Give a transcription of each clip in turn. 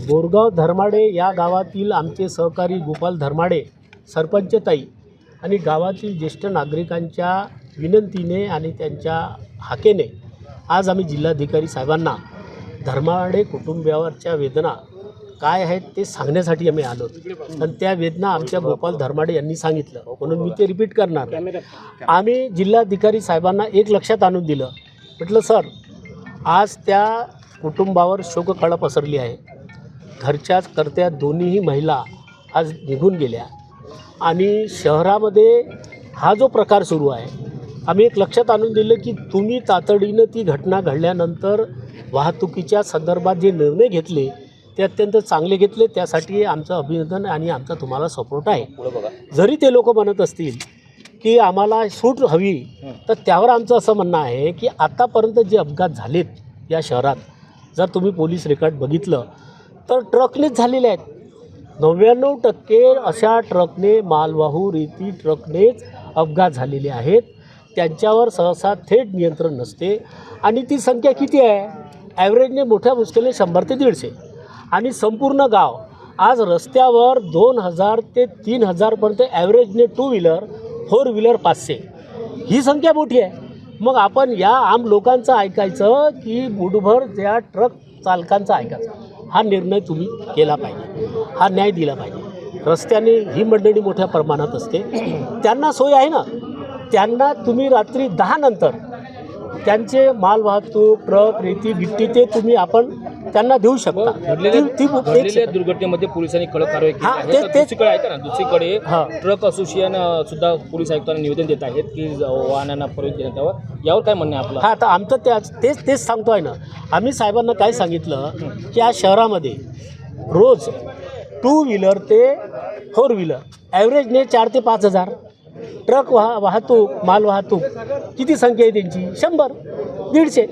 बोरगाव धर्माडे या गावातील आमचे सहकारी गोपाल धर्माडे सरपंच ताई आणि गावातील ज्येष्ठ नागरिकांच्या विनंतीने आणि त्यांच्या हाकेने आज आम्ही जिल्हाधिकारी साहेबांना धर्माडे कुटुंबियावरच्या वेदना काय आहेत ते सांगण्यासाठी आम्ही आलो आणि त्या वेदना आमच्या गोपाल धर्माडे यांनी सांगितलं म्हणून मी ते रिपीट करणार. आम्ही जिल्हाधिकारी साहेबांना एक लक्षात आणून दिलं. म्हटलं सर, आज त्या कुटुंबावर शोककळा पसरली आहे. घरच्याच करत्या दोन्हीही महिला आज निघून गेल्या आणि शहरामध्ये हा जो प्रकार सुरू आहे, आम्ही एक लक्षात आणून दिलं की तुम्ही तातडीनं ती घटना घडल्यानंतर वाहतुकीच्या संदर्भात जे निर्णय घेतले ते अत्यंत चांगले घेतले. त्यासाठी आमचं अभिनंदन आणि आमचा तुम्हाला सपोर्ट आहे. जरी ते लोक म्हणत असतील की आम्हाला सूट हवी, तर त्यावर आमचं असं म्हणणं आहे की आतापर्यंत जे अपघात झालेत या शहरात, जर तुम्ही पोलीस रेकॉर्ड बघितलं तर ट्रकनेच झालेले आहेत. 99% अशा ट्रकने, मालवाहू रेती ट्रकनेच अपघात झालेले आहेत. त्यांच्यावर सहसा थेट नियंत्रण नसते आणि ती संख्या किती आहे? ॲव्हरेजने मोठ्या मुश्किलने 100 ते 150 आणि संपूर्ण गाव आज रस्त्यावर 2000 ते 3000पर्यंत ॲव्हरेजने 2 व्हीलर 4 व्हीलर 500 ही संख्या मोठी आहे. मग आपण या आम लोकांचं ऐकायचं की मुठभर त्या ट्रक चालकांचा ऐकायचा? हा निर्णय तुम्ही केला पाहिजे, हा न्याय दिला पाहिजे. रस्त्याने ही मंडळी मोठ्या प्रमाणात असते, त्यांना सोय आहे ना. त्यांना तुम्ही रात्री 10 नंतर त्यांचे मालवाहतूक ट्रक रेती गिट्टी ते तुम्ही आपण त्यांना देऊ शकता. घडलेल्या दुर्घटनेमध्ये पोलिसांनी कडक कारवाई केली आहे. दुसरीकडे ऐका ना, दुसरीकडे ट्रक असोसिएशन सुद्धा पोलीस आयुक्तांना निवेदन देत आहेत की वाहनांना परवानगी देण्यात यावं. यावर काय म्हणणं आहे आपलं? हां, आता आमचं तेच सांगतो आहे ना. आम्ही साहेबांना काय सांगितलं की या शहरामध्ये रोज 2 व्हीलर ते 4 व्हीलर ॲव्हरेजने 4 ते 5000 ट्रक वाहतूक मालवाहतूक किती संख्या आहे त्यांची? 100 150.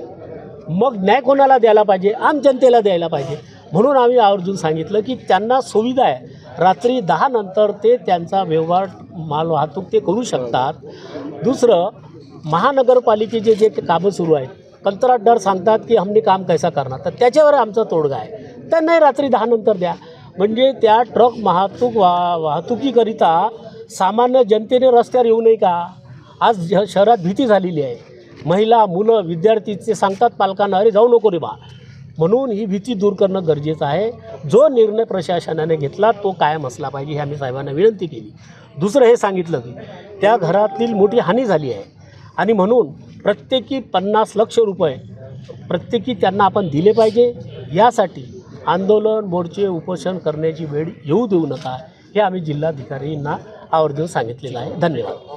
मग न्याय कोणाला द्यायला पाहिजे? आम जनतेला द्यायला पाहिजे. म्हणून आम्ही आवर्जून सांगितलं की त्यांना सुविधा आहे, रात्री 10 नंतर ते त्यांचा व्यवहार मालवाहतूक ते करू शकतात. दुसरं, महानगरपालिकेचे जे कामं सुरू आहेत, कंत्राटदार सांगतात की हमने काम कैसा करणार, तर त्याच्यावर आमचा तोडगा आहे. त्यांनाही रात्री 10 नंतर द्या. म्हणजे त्या ट्रक वाहतुकीकरिता सामान्य जनतेने रस्त्यावर येऊ नये का? आज शहरात भीती झालेली आहे. महिला, मुलं, विद्यार्थी ते सांगतात पालकांना, अरे जाऊ नको रे बा. म्हणून ही भीती दूर करणं गरजेचं आहे. जो निर्णय प्रशासनाने घेतला तो कायम असला पाहिजे, हे आम्ही साहेबांना विनंती केली. दुसरं हे सांगितलं की त्या घरातील मोठी हानी झाली आहे आणि म्हणून प्रत्येकी 50 लाख रुपये प्रत्येकी त्यांना आपण दिले पाहिजे. यासाठी आंदोलन, मोर्चे, उपोषण करण्याची वेळ येऊ देऊ नका, हे आम्ही जिल्हाधिकाऱ्यांना आवर्जून सांगितलेलं आहे. धन्यवाद.